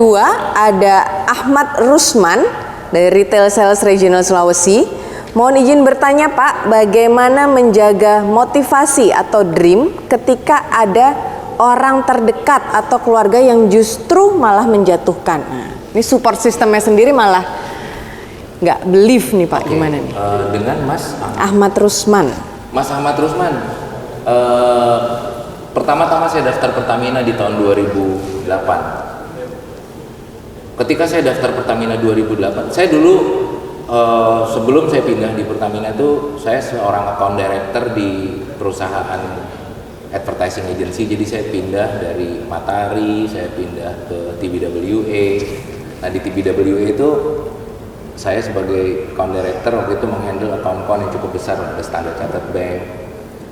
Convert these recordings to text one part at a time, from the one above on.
Dua, ada Ahmad Rusman dari Retail Sales Regional Sulawesi. Mohon izin bertanya Pak, bagaimana menjaga motivasi atau dream ketika ada orang terdekat atau keluarga yang justru malah menjatuhkan? Nah, ini support sistemnya sendiri malah nggak believe nih Pak, gimana nih? Dengan Mas Ahmad Rusman. Mas Ahmad Rusman, pertama-tama saya daftar Pertamina di tahun 2008. Ketika saya daftar Pertamina 2008, saya dulu sebelum saya pindah di Pertamina itu saya seorang account director di perusahaan advertising agency. Jadi saya pindah dari Matahari, saya pindah ke TBWA. Nah di TBWA itu saya sebagai account director waktu itu menghandle account-account yang cukup besar. Ada Standard Chartered Bank,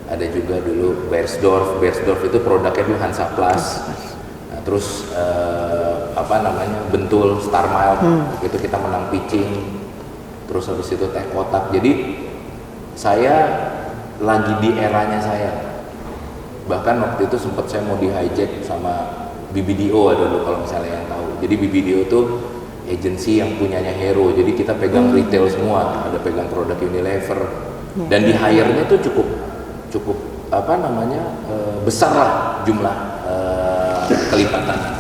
ada juga dulu Beiersdorf itu produknya dulu Hansa Plus. Nah, terus Bentul, Star Mile, itu kita menang pitching. Terus habis itu Teh Kotak. Jadi saya lagi di eranya saya. Bahkan waktu itu sempat saya mau di hijack sama BBDO ada dulu kalau misalnya yang tahu. Jadi BBDO itu agensi yang punyanya Hero. Jadi kita pegang retail semua, ada pegang produk Unilever. Dan di hire-nya tuh cukup besar lah jumlah kelipatan.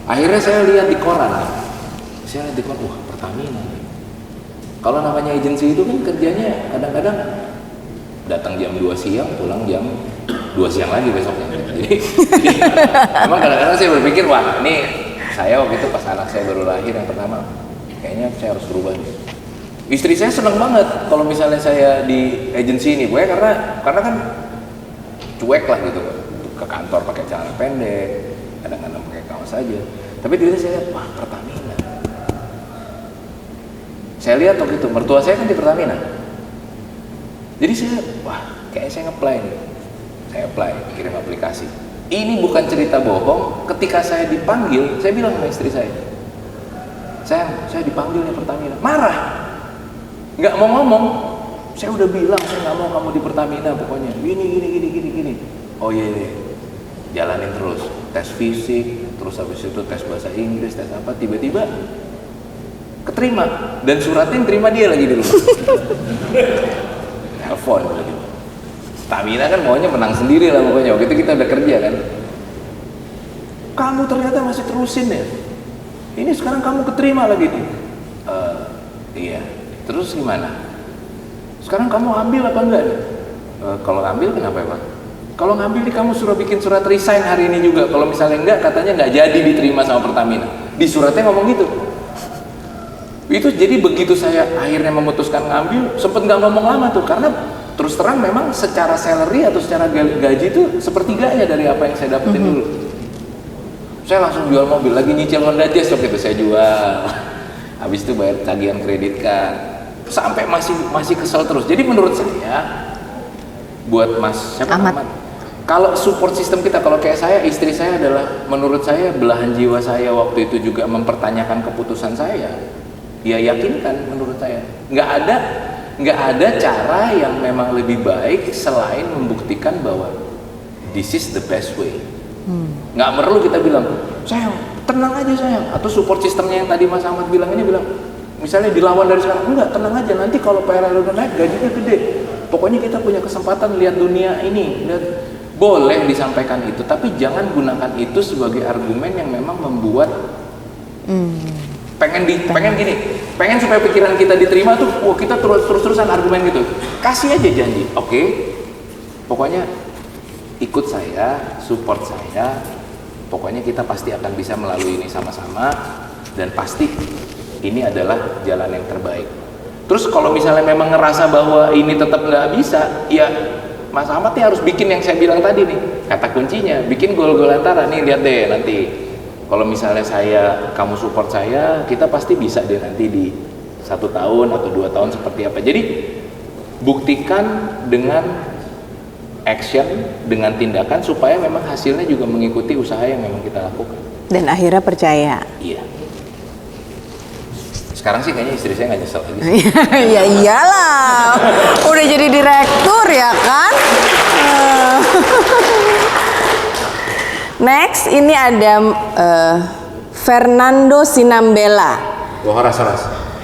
Akhirnya saya lihat di koran, wah Pertamina. Kalau namanya agensi itu kan kerjanya kadang-kadang datang jam 2 siang, pulang jam 2 siang lagi besoknya. Jadi memang kadang-kadang saya berpikir, wah ini saya waktu itu pas anak saya baru lahir yang pertama, kayaknya saya harus berubah nih. Istri saya seneng banget kalau misalnya saya di agensi ini, karena kan cuek lah gitu, ke kantor pakai celana pendek, kadang-kadang pakai kaos aja. Tapi dulu saya lihat, wah Pertamina. Saya lihat waktu itu, mertua saya kan di Pertamina. Jadi saya, wah kayaknya saya nge-apply nih. Saya apply, kirim aplikasi. Ini bukan cerita bohong, ketika saya dipanggil, saya bilang sama istri saya, sayang, saya dipanggil nih Pertamina. Marah, nggak mau ngomong. Saya udah bilang, saya nggak mau kamu di Pertamina pokoknya. Gini. Oh iya. Jalanin terus, tes fisik, terus habis itu tes bahasa Inggris, tes apa, tiba-tiba keterima, dan suratnya terima dia lagi di rumah. Telepon lagi. Pertamina kan maunya menang sendiri lah pokoknya, waktu itu kita udah kerja kan. Kamu ternyata masih terusin ya? Ini sekarang kamu keterima lagi nih. Iya, terus gimana? Sekarang kamu ambil apa enggak nih? Kalau ambil kenapa ya Pak? Kalau ngambil nih kamu suruh bikin surat resign hari ini juga. Kalau misalnya enggak, katanya nggak jadi diterima sama Pertamina. Di suratnya ngomong gitu. Itu jadi begitu saya akhirnya memutuskan ngambil, sempet nggak ngomong lama tuh, karena terus terang memang secara salary atau secara gaji itu sepertiganya dari apa yang saya dapetin dulu. Saya langsung jual mobil, lagi nyicil Honda Jazz waktu itu saya jual. Habis itu bayar tagihan kredit card, sampai masih kesel terus. Jadi menurut saya, buat Mas Ahmad, kalau support system kita, kalau kayak saya, istri saya adalah menurut saya belahan jiwa saya waktu itu juga mempertanyakan keputusan saya. Ya yakinkan menurut saya. Nggak ada cara yang memang lebih baik selain membuktikan bahwa this is the best way. Nggak perlu kita bilang, sayang, tenang aja sayang. Atau support sistemnya yang tadi Mas Ahmad bilang ini bilang, misalnya dilawan dari sekarang, enggak, tenang aja, nanti kalau PRL udah naik gajinya gede. Pokoknya kita punya kesempatan lihat dunia ini. Boleh disampaikan itu, tapi jangan gunakan itu sebagai argumen yang memang membuat pengen supaya pikiran kita diterima tuh, wah kita terus-terusan argumen gitu. Kasih aja janji, oke, pokoknya ikut saya, support saya, pokoknya kita pasti akan bisa melalui ini sama-sama, dan pasti ini adalah jalan yang terbaik. Terus kalau misalnya memang ngerasa bahwa ini tetap nggak bisa, ya Mas Ahmad nih harus bikin yang saya bilang tadi nih, kata kuncinya, bikin gol-gol antara nih, lihat deh nanti. Kalau misalnya kamu support saya, kita pasti bisa deh nanti di 1 tahun atau 2 tahun seperti apa. Jadi buktikan dengan action, dengan tindakan, supaya memang hasilnya juga mengikuti usaha yang memang kita lakukan. Dan akhirnya percaya. Iya. Sekarang sih kayaknya istri saya nggak nyesel lagi. Ya iyalah, udah jadi direktur ya kan. Next, ini ada Fernando Sinambela, Wah, ras.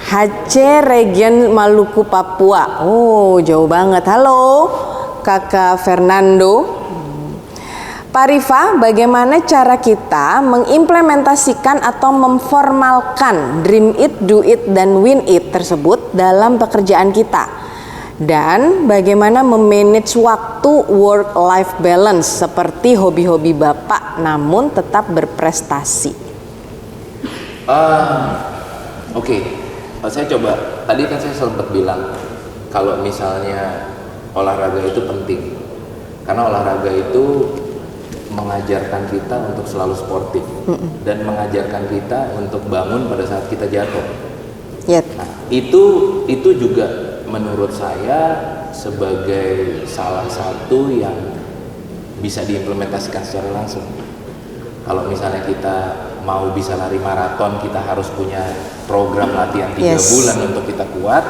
Aceh Region Maluku Papua. Oh, jauh banget. Halo, Kakak Fernando. Pak Rifa, bagaimana cara kita mengimplementasikan atau memformalkan Dream It, Do It, dan Win It tersebut dalam pekerjaan kita? Dan bagaimana memanage waktu work-life balance seperti hobi-hobi Bapak namun tetap berprestasi? Oke. Saya coba, tadi kan saya sempat bilang kalau misalnya olahraga itu penting, karena olahraga itu mengajarkan kita untuk selalu sportif dan mengajarkan kita untuk bangun pada saat kita jatuh. Nah, itu juga menurut saya sebagai salah satu yang bisa diimplementasikan secara langsung. Kalau misalnya kita mau bisa lari maraton, kita harus punya program latihan 3 bulan untuk kita kuat.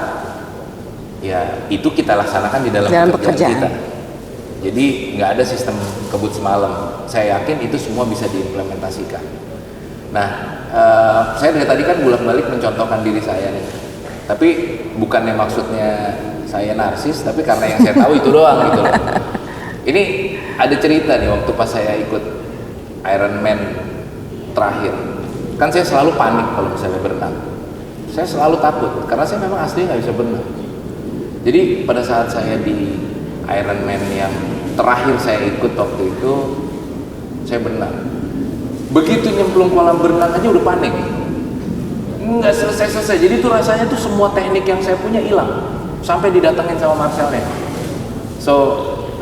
Ya, itu kita laksanakan di dalam pekerjaan kita. Jadi nggak ada sistem kebut semalam. Saya yakin itu semua bisa diimplementasikan. Nah, saya dari tadi kan bolak-balik mencontohkan diri saya nih. Tapi bukannya maksudnya saya narsis, tapi karena yang saya tahu itu doang gitu loh. Ini ada cerita nih waktu pas saya ikut Ironman terakhir. Kan saya selalu panik kalau misalnya berenang. Saya selalu takut karena saya memang asli nggak bisa berenang. Jadi pada saat saya di Ironman yang terakhir saya ikut waktu itu, saya berenang. Begitu nyemplung kolam berenang aja udah panik. Nggak selesai. Jadi tuh rasanya tuh semua teknik yang saya punya hilang. Sampai didatengin sama Marcelnya. So,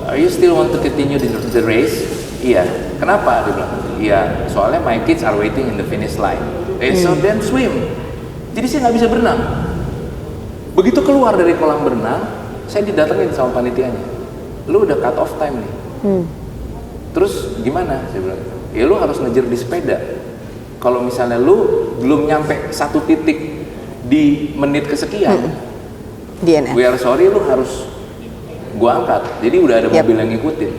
are you still want to continue the race? Iya. Kenapa? Dia bilang, iya, soalnya my kids are waiting in the finish line. So then swim. Jadi saya nggak bisa berenang. Begitu keluar dari kolam berenang, saya didatengin sama panitianya. Lu udah cut off time nih. Terus gimana? Saya bilang, ya lu harus ngejar di sepeda. Kalau misalnya lu belum nyampe satu titik di menit kesekian, we are sorry, lu harus gua angkat. Jadi udah ada mobil yang ngikutin.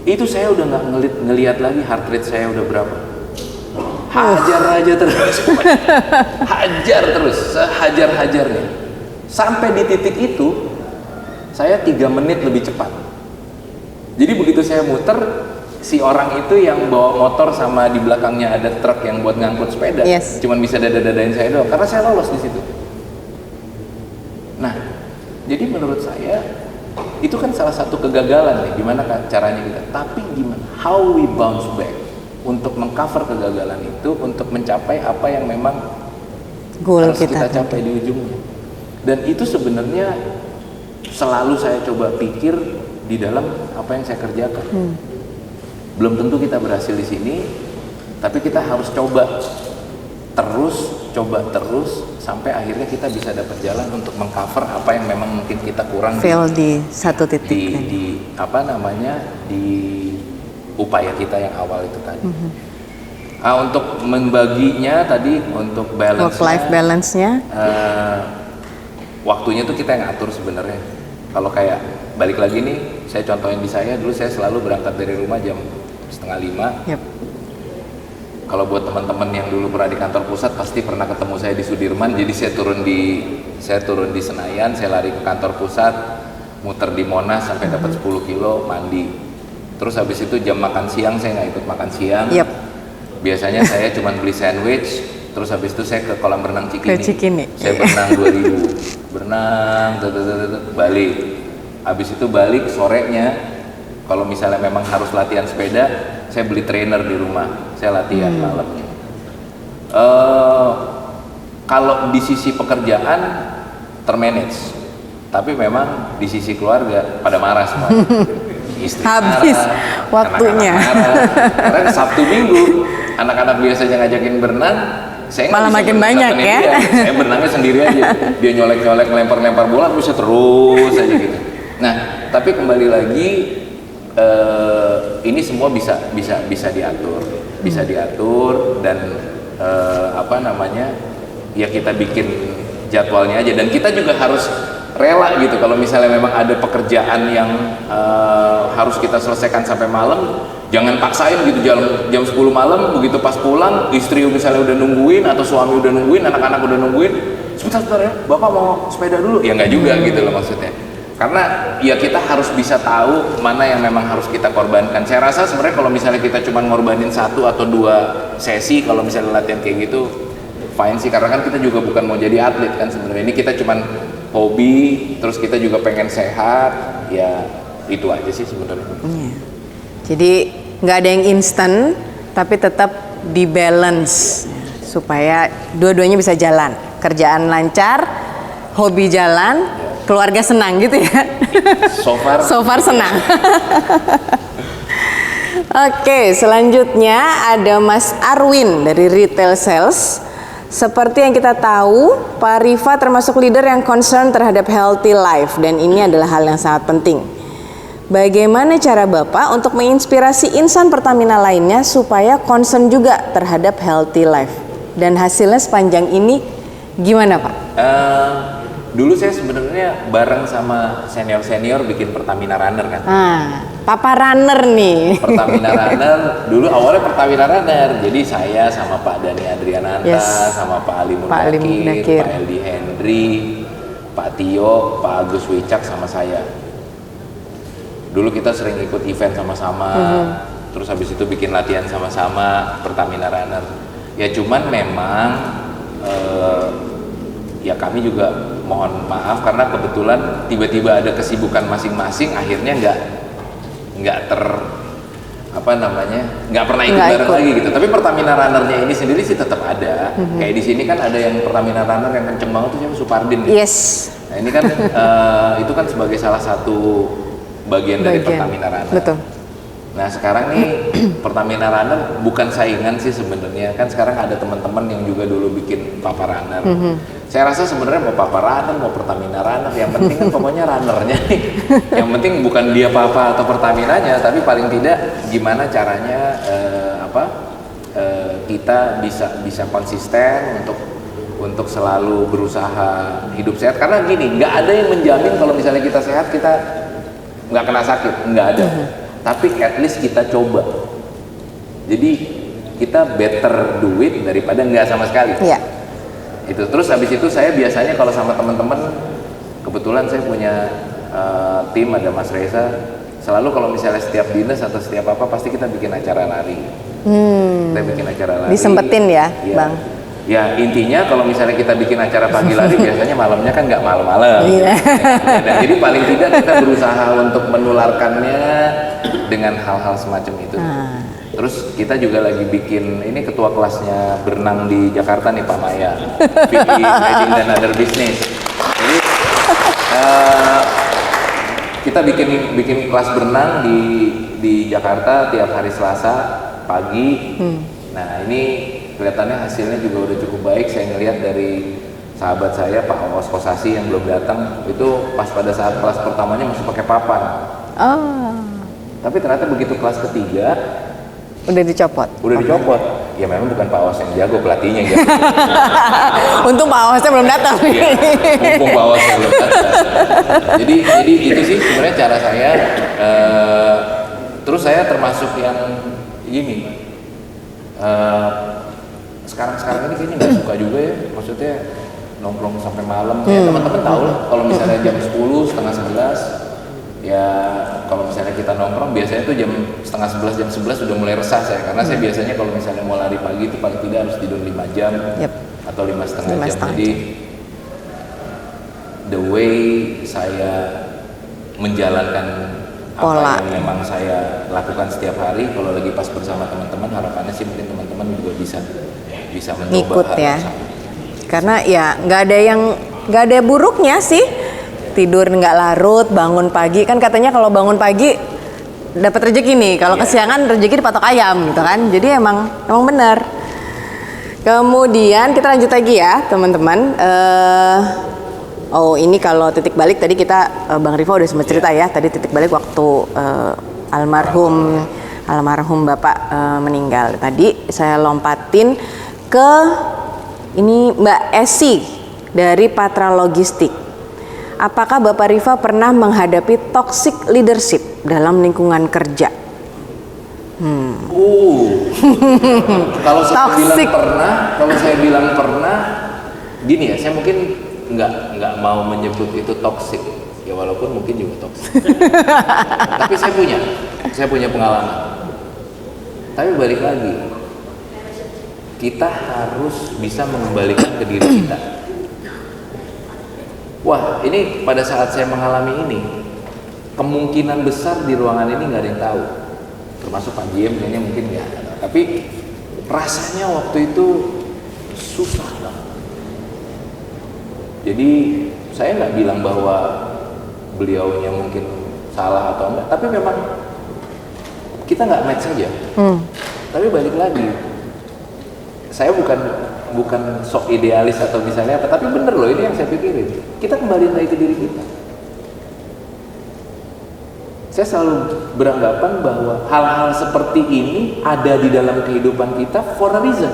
Itu saya udah nggak ngelihat lagi heart rate saya udah berapa. Hajar aja terus. Hajar terus, sehajar-hajarnya. Sampai di titik itu saya 3 menit lebih cepat. Jadi begitu saya muter, si orang itu yang bawa motor sama di belakangnya ada truk yang buat ngangkut sepeda, cuman bisa dada-dadain saya doang karena saya lolos di situ. Nah, jadi menurut saya itu kan salah satu kegagalan nih, gimana caranya kita. Tapi gimana? How we bounce back untuk mengcover kegagalan itu untuk mencapai apa yang memang goal harus kita capai di ujungnya. Dan itu sebenarnya selalu saya coba pikir di dalam apa yang saya kerjakan. Belum tentu kita berhasil di sini, tapi kita harus coba terus sampai akhirnya kita bisa dapat jalan untuk mengcover apa yang memang mungkin kita kurang di satu titik di upaya kita yang awal itu tadi. Untuk membaginya tadi untuk balance work-life balance-nya, waktunya tuh kita yang ngatur sebenarnya. Kalau kayak balik lagi nih, saya contohin di saya dulu, saya selalu berangkat dari rumah jam 4:30. Kalau buat teman-teman yang dulu pernah di kantor pusat pasti pernah ketemu saya di Sudirman. Jadi saya turun di Senayan, saya lari ke kantor pusat, muter di Monas sampai dapat 10 kilo, mandi. Terus habis itu jam makan siang saya nggak ikut makan siang. Biasanya saya cuma beli sandwich. Terus habis itu saya ke kolam renang Cikini. Saya berenang 2000, berenang, balik. Habis itu balik sorenya. Kalau misalnya memang harus latihan sepeda, saya beli trainer di rumah, saya latihan malamnya. Kalau di sisi pekerjaan termanage, tapi memang di sisi keluarga pada marah semua. Istri habis marah, waktunya. Karena Sabtu Minggu anak-anak biasanya ngajakin berenang, saya malah makin banyak ya. Dia. Saya berenangnya sendiri aja. Dia nyolek-nyolek, lempar-lempar bola, bisa terus aja gitu. Nah, tapi kembali lagi. Ini semua bisa diatur dan ya kita bikin jadwalnya aja, dan kita juga harus rela gitu kalau misalnya memang ada pekerjaan yang harus kita selesaikan sampai malam, Jangan paksain gitu jam 10 malam, begitu pas pulang istri misalnya udah nungguin atau suami udah nungguin, anak-anak udah nungguin, sebentar ya, bapak mau sepeda dulu. Ya nggak juga gitu loh maksudnya. Karena ya kita harus bisa tahu mana yang memang harus kita korbankan. Saya rasa sebenarnya kalau misalnya kita cuma ngorbanin 1 atau 2 sesi, kalau misalnya latihan kayak gitu, fine sih. Karena kan kita juga bukan mau jadi atlet kan sebenarnya. Ini kita cuma hobi, terus kita juga pengen sehat, ya itu aja sih sebenarnya. Jadi nggak ada yang instan, tapi tetap di balance supaya dua-duanya bisa jalan. Kerjaan lancar, hobi jalan, keluarga senang gitu ya. So far senang. Oke, selanjutnya ada Mas Arwin dari Retail Sales. Seperti yang kita tahu, Pak Rifa termasuk leader yang concern terhadap healthy life dan ini adalah hal yang sangat penting. Bagaimana cara Bapak untuk menginspirasi insan Pertamina lainnya supaya concern juga terhadap healthy life? Dan hasilnya sepanjang ini gimana Pak? Dulu saya sebenarnya bareng sama senior bikin Pertamina Runner kan. Papa Runner nih. Pertamina Runner, dulu awalnya Pertamina Runner. Jadi saya sama Pak Dani Adriananta, sama Pak Ali Mundakir, Pak Eldi Henry, Pak Tio, Pak Agus Wicak sama saya. Dulu kita sering ikut event sama-sama, terus habis itu bikin latihan sama-sama Pertamina Runner. Ya cuman memang ya kami juga mohon maaf karena kebetulan tiba-tiba ada kesibukan masing-masing, akhirnya nggak pernah ikut bareng lagi gitu. Tapi Pertamina Runner-nya ini sendiri sih tetap ada. Kayak di sini kan ada yang Pertamina Runner yang kenceng banget tuh siapa, Supardin. Yes. Nah ini kan itu kan sebagai salah satu bagian dari Pertamina Runner. Betul. Nah sekarang nih Pertamina Runner bukan saingan sih sebenarnya, kan sekarang ada teman-teman yang juga dulu bikin Papa Runner. Saya rasa sebenarnya mau Papa Runner mau Pertamina Runner, yang penting kan pokoknya runnernya nih. Yang penting bukan dia Papa atau Pertaminanya, tapi paling tidak gimana caranya kita bisa konsisten untuk selalu berusaha hidup sehat. Karena gini, nggak ada yang menjamin kalau misalnya kita sehat kita nggak kena sakit, nggak ada. Tapi at least kita coba. Jadi kita better do it daripada nggak sama sekali. Iya. Itu terus habis itu saya biasanya kalau sama teman-teman, kebetulan saya punya tim, ada Mas Reza. Selalu kalau misalnya setiap dinas atau setiap apa pasti kita bikin acara lari. Kita bikin acara lari. Disempetin ya, Bang. Ya intinya kalau misalnya kita bikin acara pagi lari biasanya malamnya kan nggak malam-malam. Dan jadi paling tidak kita berusaha untuk menularkannya dengan hal-hal semacam itu. Terus kita juga lagi bikin, ini ketua kelasnya berenang di Jakarta nih Pak Maya, VP Trading dan Other Business. Jadi kita bikin kelas berenang di Jakarta tiap hari Selasa pagi. Nah ini kelihatannya hasilnya juga udah cukup baik. Saya ngelihat dari sahabat saya Pak Awas Kosasi yang belum datang itu pas pada saat kelas pertamanya masih pakai papan. Tapi ternyata begitu kelas ketiga udah dicopot. Ya memang bukan Pak Awas yang jago, pelatihnya yang jago. Untung Pak Awasnya belum datang. Iya, mumpung Pak Awasnya belum datang. Jadi itu sih sebenarnya cara saya. Terus saya termasuk yang gini. Sekarang ini kayaknya nggak suka juga ya, maksudnya nongkrong sampai malam. Ya teman-teman tahu lah, kalau misalnya jam 10, setengah 11, ya kalau misalnya kita nongkrong biasanya tuh jam setengah 11, jam 11 udah mulai resah saya, karena saya biasanya kalau misalnya mau lari pagi itu paling tidak harus tidur 5 jam atau 5,5 jam. Jadi the way saya menjalankan apa yang memang saya lakukan setiap hari, kalau lagi pas bersama teman-teman, harapannya sih mungkin teman-teman juga bisa mencoba ngikut ya. Karena ya nggak ada buruknya sih, tidur nggak larut, bangun pagi, kan katanya kalau bangun pagi dapat rezeki nih, kalau kesiangan rezeki dipatok ayam gitu kan. Jadi emang benar. Kemudian kita lanjut lagi ya teman-teman. Ini kalau titik balik tadi kita Bang Rifa udah sempat cerita ya. Tadi titik balik waktu almarhum Bapak meninggal. Tadi saya lompatin ke ini Mbak Esi dari Patra Logistik. Apakah Bapak Rifa pernah menghadapi toxic leadership dalam lingkungan kerja? Kalau saya bilang Toxic. kalau saya bilang pernah, gini ya, saya mungkin nggak mau menyebut itu toksik, ya walaupun mungkin juga toksik. Tapi saya punya pengalaman. Tapi balik lagi, kita harus bisa mengembalikan ke diri kita. Wah, ini pada saat saya mengalami ini, kemungkinan besar di ruangan ini nggak ada yang tahu, termasuk Pak Jiem kayaknya mungkin nggak. Tapi rasanya waktu itu susah banget. Jadi saya nggak bilang bahwa beliaunya mungkin salah atau enggak, tapi memang kita nggak match saja. Tapi balik lagi, saya bukan sok idealis atau misalnya apa, tapi bener loh, ini yang saya pikirin. Kita kembali lagi ke diri kita. Saya selalu beranggapan bahwa hal-hal seperti ini ada di dalam kehidupan kita for a reason.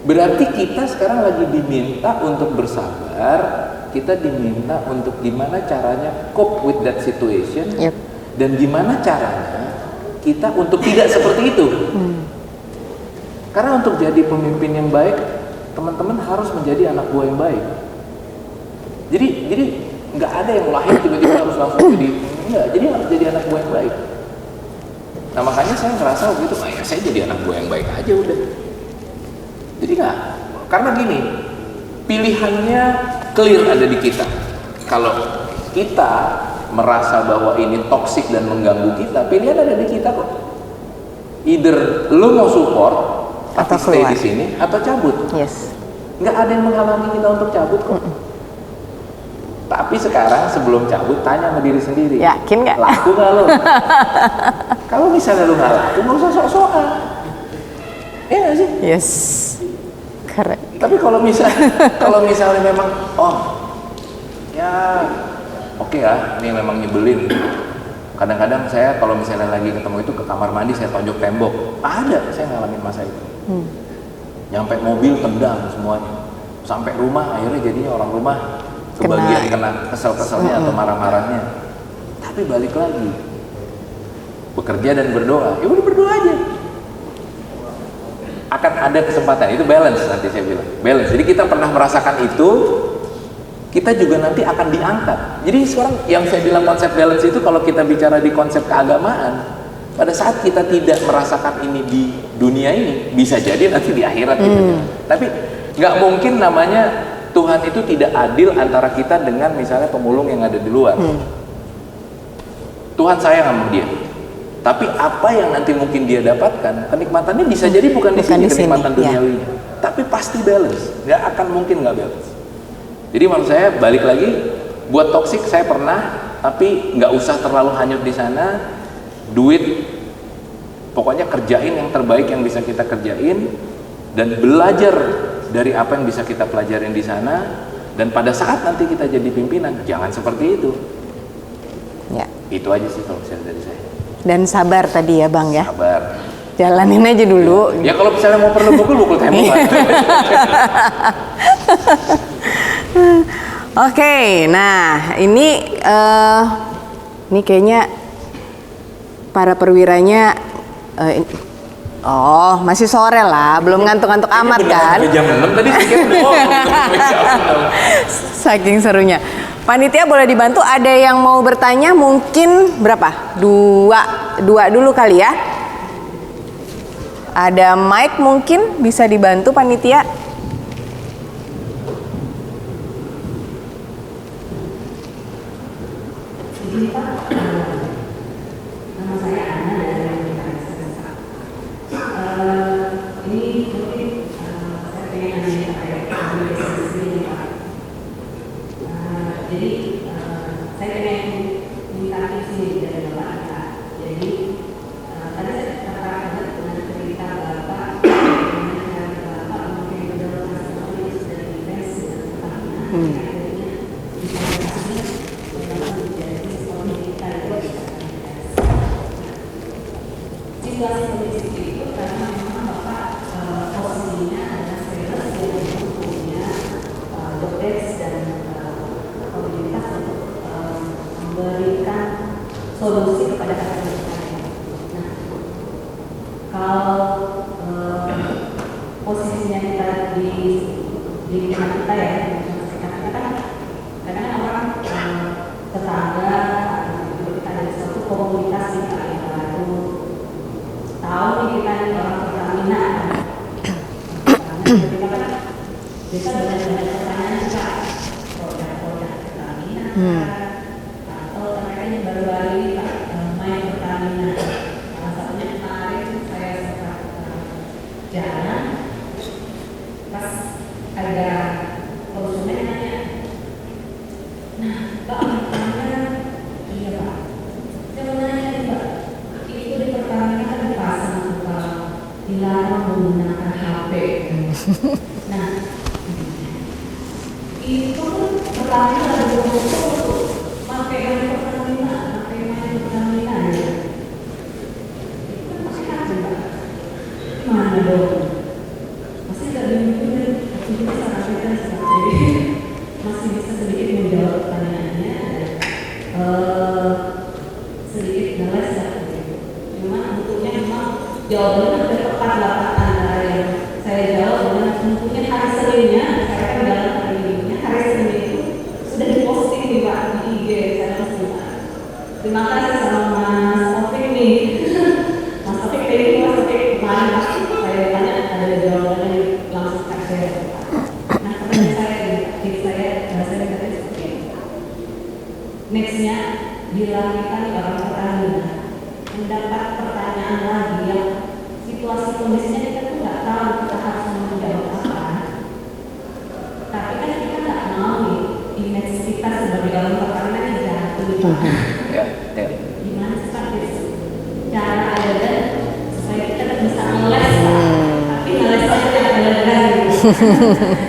Berarti kita sekarang lagi diminta untuk bersabar, kita diminta untuk gimana caranya cope with that situation, dan gimana caranya kita untuk tidak seperti itu. Karena untuk jadi pemimpin yang baik, teman-teman harus menjadi anak buah yang baik. Jadi nggak ada yang lahir tiba-tiba harus langsung jadi, enggak. Jadi harus jadi anak buah yang baik. Nah makanya saya ngerasa begitu, ya saya jadi anak buah yang baik aja udah. Jadi nggak, karena gini, pilihannya clear ada di kita. Kalau kita merasa bahwa ini toksik dan mengganggu kita, pilihan ada di kita kok. Either lu mau support atau stay di sini atau cabut. Nggak ada yang menghalangi kita untuk cabut kok. Tapi sekarang sebelum cabut tanya sama diri sendiri. Yakin nggak? Laku nggak lo? Kalau misalnya lu nggak laku, nggak usah sok-sokan. Iya nggak sih? Yes. Keren. Tapi kalau misalnya memang, ya oke ya, ini memang nyebelin. Kadang-kadang saya kalau misalnya lagi ketemu itu ke kamar mandi, saya tonjok tembok. Ada, saya ngalamin masa itu. Nyampe mobil tendang semuanya. Sampai rumah akhirnya jadinya orang rumah kebagian kena kesel-keselnya atau marah-marahnya. Tapi balik lagi, bekerja dan berdoa. Ya udah berdoa aja. Akan ada kesempatan, itu balance nanti saya bilang. Balance. Jadi kita pernah merasakan itu, kita juga nanti akan diangkat. Jadi sekarang yang saya bilang konsep balance itu, kalau kita bicara di konsep keagamaan, pada saat kita tidak merasakan ini di dunia ini, bisa jadi nanti di akhirat kita. Tapi nggak mungkin namanya Tuhan itu tidak adil antara kita dengan misalnya pemulung yang ada di luar. Tuhan sayang sama dia. Tapi apa yang nanti mungkin dia dapatkan, kenikmatannya bisa jadi bukan di sini kenikmatan duniawinya. Tapi pasti balance. Nggak akan mungkin nggak balance. Jadi menurut saya balik lagi, buat toksik saya pernah, tapi nggak usah terlalu hanyut di sana. Duit, pokoknya kerjain yang terbaik yang bisa kita kerjain dan belajar dari apa yang bisa kita pelajarin di sana. Dan pada saat nanti kita jadi pimpinan, jangan seperti itu. Ya. Itu aja sih kalau misalnya dari saya. Dan sabar tadi ya Bang ya. Sabar. Jalanin aja dulu. Ya kalau misalnya mau perlu bukul tembok. Oke, nah ini kayaknya para perwiranya masih sore lah, belum ngantuk-ngantuk amat kan? Jam 6 tadi Saking serunya. Panitia boleh dibantu, ada yang mau bertanya mungkin berapa? Dua dulu kali ya. Ada mic mungkin bisa dibantu panitia. Nama saya Ana dari Universitas. Ini mungkin saya pengen nanya kepada ini Pak. Jadi saya pengen minta tips ini dari Bapak. Jadi tadi saya tertarik dengan cerita Bapak mungkin benar sesuatu yang sudah dites dengan Pertamina. Situasi kondisi itu karena memang Bapak posisinya adalah sales yang punya jobdesk dan komunitas untuk memberikan solusi kepada customer. Nah, kalau posisinya kita di lingkungan kita ya, kita kan kadang orang tetangga atau kita ada suatu komunitas kita yang baru tahu nih kita ini orang Pertamina kita kan bisa banyak pertanyaan juga produk-produk Pertamina atau mereka yang baru-baru ini Pak main Pertamina. Salah satunya kemarin saya sempat jalan pas ada konsumen nanya, nah Pak Pertamina, iya Pak, saya mau nanya nih Pak, itu di Pertamina kan dipasang dilarang menggunakan HP. Nah, itu Pertamina ada betul pakai main Pertamina, pakai main Pertamina ya. Itu kan masih ada Pak. Gimana dong? Masih nggak dimungkinkan, masih bisa kita jadi masih bisa sedikit menjawab pertanyaannya dan sedikit ngeles lah. Cuma bentuknya memang jawabannya sudah tepat lah antara yang saya jawab dengan bentuknya hari Seninnya, saya kan dalam hari Minggunya, hari Senin itu sudah diposting di Pak di IG saya langsung. Terima kasih sama Mas Taufik nih. Mas Taufik tadi Mas Taufik kemarin saya tanya ada jawabannya langsung kasih. Nah pertanyaan saya tips saya bahasanya katanya seperti ini. Nextnya bila kita nih orang Pertamina mendapat pertanyaan lagi yang situasi kondisinya kita tuh nggak tahu kita harus menjawab apa, tapi kan kita nggak mau nih image kita sebagai orang Pertamina yang jatuh di bawah. Gimana sih Pak cara ada supaya kita bisa ngeles tapi ngeles aja jangan ngeles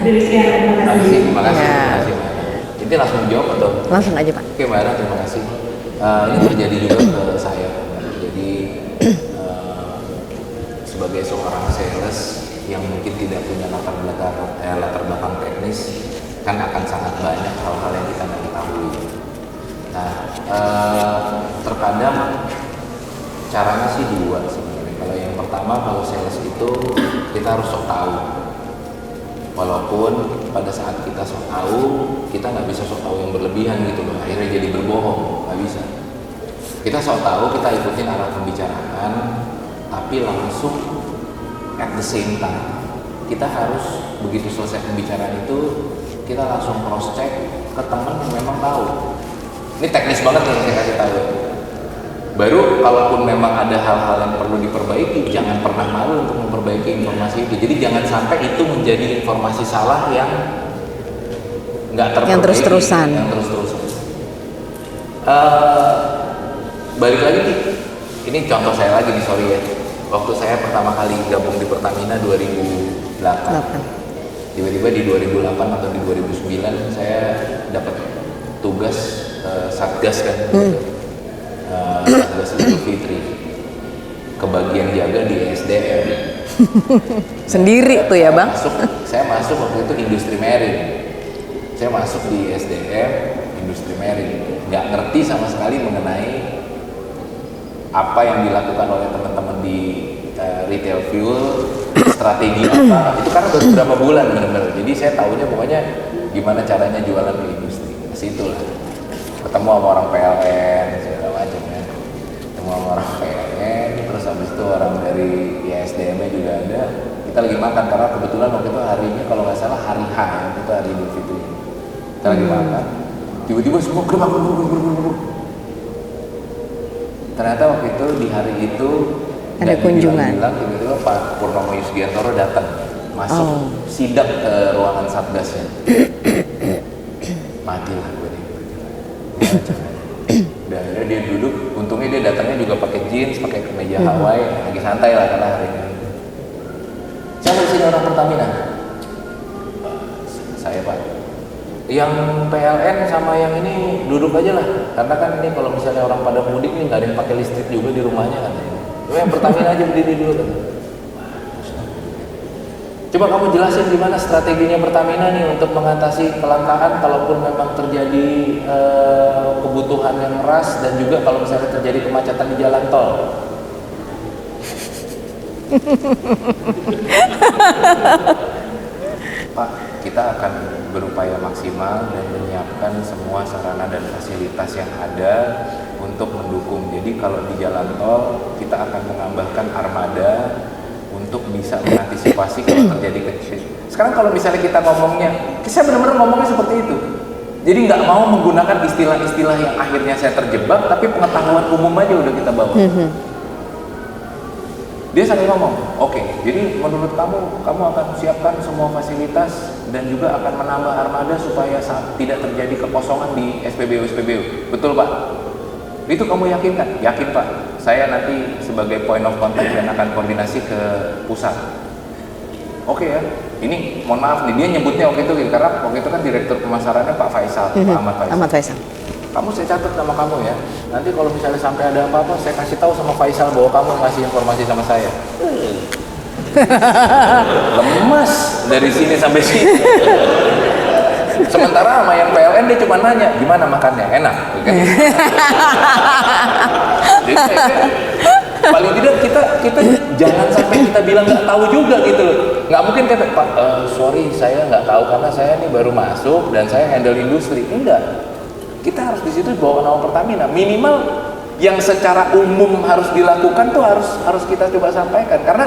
dari sekian. Terima kasih. Ini langsung jawab atau? Langsung aja Pak. Oke Mbak Ana, terima kasih. Ini terjadi juga ke saya. Jadi sebagai seorang sales yang mungkin tidak punya latar belakang teknis, kan akan sangat banyak hal-hal yang kita nggak ketahui. Nah, terkadang caranya sih dua sebenarnya. Kalau yang pertama, kalau sales itu kita harus sok tahu. Walaupun pada saat kita sok tahu, kita nggak bisa sok tahu yang berlebihan gitu loh. Akhirnya jadi berbohong, nggak bisa. Kita sok tahu, kita ikutin arah pembicaraan, tapi langsung at the same time kita harus begitu selesai pembicaraan itu kita langsung cross check ke teman yang memang tahu. Ini teknis banget yang saya kasih tahu. Baru kalaupun memang ada hal-hal yang perlu diperbaiki, jangan pernah malu untuk memperbaiki informasi itu. Jadi jangan sampai itu menjadi informasi salah yang nggak terperbaiki, yang terus-terusan. Balik lagi nih, ini contoh saya lagi nih, sorry ya. Waktu saya pertama kali gabung di Pertamina 2008. Tiba-tiba di 2008 atau di 2009 saya dapat tugas Satgas kan. Satgas Idul Fitri. Kebagian jaga di SDM. Sendiri tuh ya Bang? Saya masuk waktu itu industri marine. Saya masuk di SDM industri marine. Nggak ngerti sama sekali mengenai apa yang dilakukan oleh teman-teman di retail fuel, strategi apa, itu kan baru beberapa bulan benar-benar. Jadi saya tahunya pokoknya gimana caranya jualan di industri. Ke situ lah. Ketemu sama orang PLN segala macam ya. Ketemu sama orang PLN, terus habis itu orang dari SDM-nya juga ada. Kita lagi makan karena kebetulan waktu itu harinya kalau nggak salah hari H ya, itu hari Idul Fitri. Kita lagi makan. Tiba-tiba semua gerbang. Ternyata waktu itu di hari itu ada kunjungan. Tiba-tiba Pak Purnomo Yusgiantoro datang masuk sidak ke ruangan Satgasnya. Matilah gue nih. Dan akhirnya dia duduk. Untungnya dia datangnya juga pakai jeans, pakai kemeja Hawaii, lagi santai lah karena hari ini. Siapa di sini orang Pertamina? Saya Pak. Yang PLN sama yang ini duduk aja lah, karena kan ini kalau misalnya orang pada mudik nih nggak ada yang pakai listrik juga di rumahnya kan. Yang Pertamina aja berdiri dulu kan. Coba kamu jelasin gimana strateginya Pertamina nih untuk mengatasi kelangkaan kalaupun memang terjadi kebutuhan yang keras dan juga kalau misalnya terjadi kemacetan di jalan tol. Pak, kita akan berupaya maksimal dan menyiapkan semua sarana dan fasilitas yang ada untuk mendukung. Jadi kalau di jalan tol kita akan menambahkan armada untuk bisa mengantisipasi kalau terjadi kecil. Sekarang kalau misalnya kita ngomongnya, saya benar-benar ngomongnya seperti itu. Jadi nggak mau menggunakan istilah-istilah yang akhirnya saya terjebak, tapi pengetahuan umum aja udah kita bawa. Dia sambil ngomong, oke, jadi menurut kamu akan siapkan semua fasilitas dan juga akan menambah armada supaya tidak terjadi kekosongan di SPBU. Betul Pak? Itu kamu yakinkan? Yakin Pak. Saya nanti sebagai point of contact dan akan koordinasi ke pusat. Oke ya, ini mohon maaf nih, dia nyebutnya waktu itu karena waktu itu kan direktur pemasarannya Pak Faisal, Pak Ahmad Faisal. Kamu saya catat nama kamu ya. Nanti kalau misalnya sampai ada apa-apa, saya kasih tahu sama Faisal bahwa kamu ngasih informasi sama saya. Lemas dari sini sampai sini. Sementara sama yang PLN dia cuma nanya, gimana makannya? Enak. Jadi paling tidak kita jangan sampai kita bilang nggak tahu juga gitu loh. Nggak mungkin kata Pak, sorry saya nggak tahu karena saya ini baru masuk dan saya handle industri. Enggak. Kita harus di situ bawa nama Pertamina. Minimal yang secara umum harus dilakukan tuh harus kita coba sampaikan karena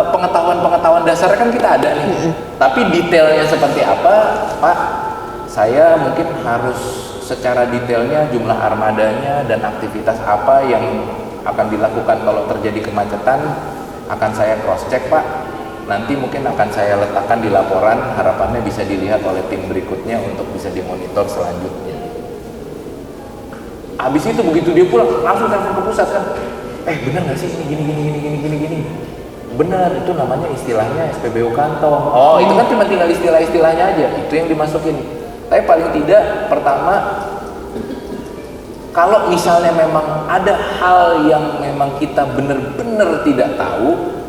pengetahuan dasar kan kita ada nih. Tapi detailnya seperti apa, Pak? Saya mungkin harus secara detailnya jumlah armadanya dan aktivitas apa yang akan dilakukan kalau terjadi kemacetan akan saya cross check Pak. Nanti mungkin akan saya letakkan di laporan, harapannya bisa dilihat oleh tim berikutnya untuk bisa dimonitor selanjutnya. Abis itu begitu dia pulang langsung telepon ke pusat kan, benar nggak sih ini gini. Benar, itu namanya istilahnya SPBU kantong. Oh itu kan cuma tinggal istilah-istilahnya aja, itu yang dimasukin. Tapi paling tidak pertama, kalau misalnya memang ada hal yang memang kita benar-benar tidak tahu,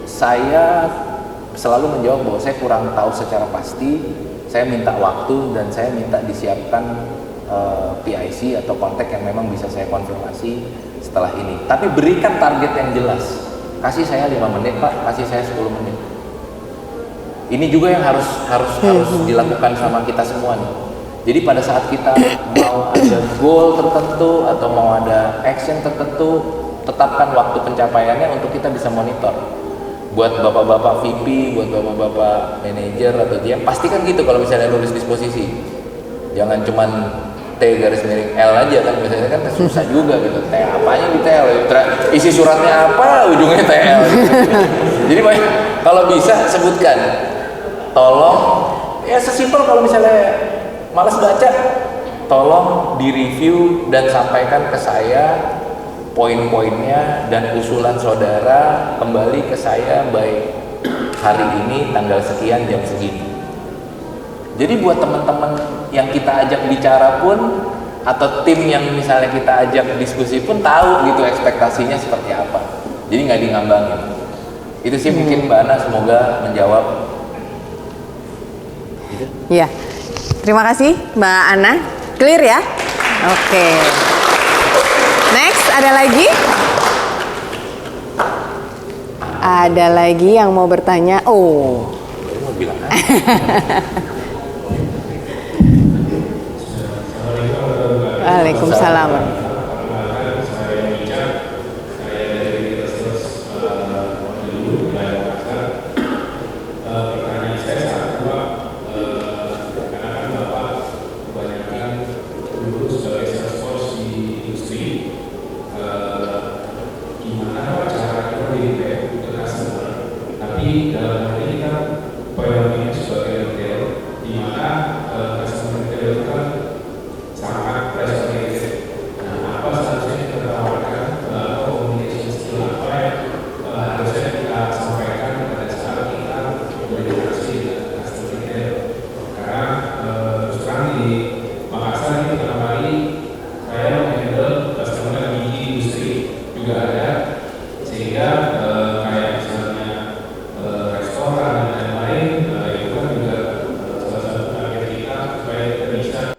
saya selalu menjawab bahwa saya kurang tahu secara pasti. Saya minta waktu dan saya minta disiapkan PIC atau kontak yang memang bisa saya konfirmasi setelah ini. Tapi berikan target yang jelas. Kasih saya 5 menit Pak, kasih saya 10 menit. Ini juga yang harus dilakukan sama kita semua nih. Jadi pada saat kita mau ada goal tertentu atau mau ada action tertentu, tetapkan waktu pencapaiannya untuk kita bisa monitor. Buat bapak-bapak VP, buat bapak-bapak manajer atau GM, pastikan gitu kalau misalnya nulis disposisi. Jangan cuman T garis miring L aja kan, biasanya kan susah juga gitu. T apanya di TL, isi suratnya apa, ujungnya TL. Jadi kalau bisa sebutkan, tolong ya sesimpel kalau misalnya malas baca, tolong direview dan sampaikan ke saya poin-poinnya dan usulan saudara kembali ke saya baik hari ini tanggal sekian jam segini. Jadi buat teman-teman yang kita ajak bicara pun atau tim yang misalnya kita ajak diskusi pun tahu gitu ekspektasinya seperti apa. Jadi nggak ngambangin. Itu sih mungkin Mbak Ana semoga menjawab. Gitu. Iya. Terima kasih Mbak Ana. Clear ya? Oke. Next, ada lagi? Ada lagi yang mau bertanya? Oh. Mau bilang apa? Waalaikumsalam. Dalam hal ini kan PLN sebagai retail, di mana customer retail itu kan